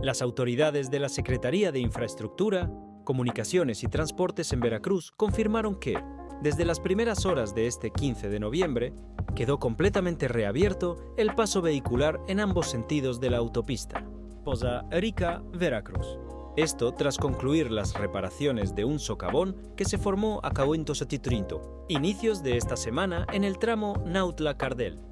Las autoridades de la Secretaría de Infraestructura, Comunicaciones y Transportes en Veracruz confirmaron que, desde las primeras horas de este 15 de noviembre, quedó completamente reabierto el paso vehicular en ambos sentidos de la autopista. Poza Rica, Veracruz. Esto tras concluir las reparaciones de un socavón que se formó a Cahuinto Satitrinto, inicios de esta semana en el tramo Nautla-Cardel.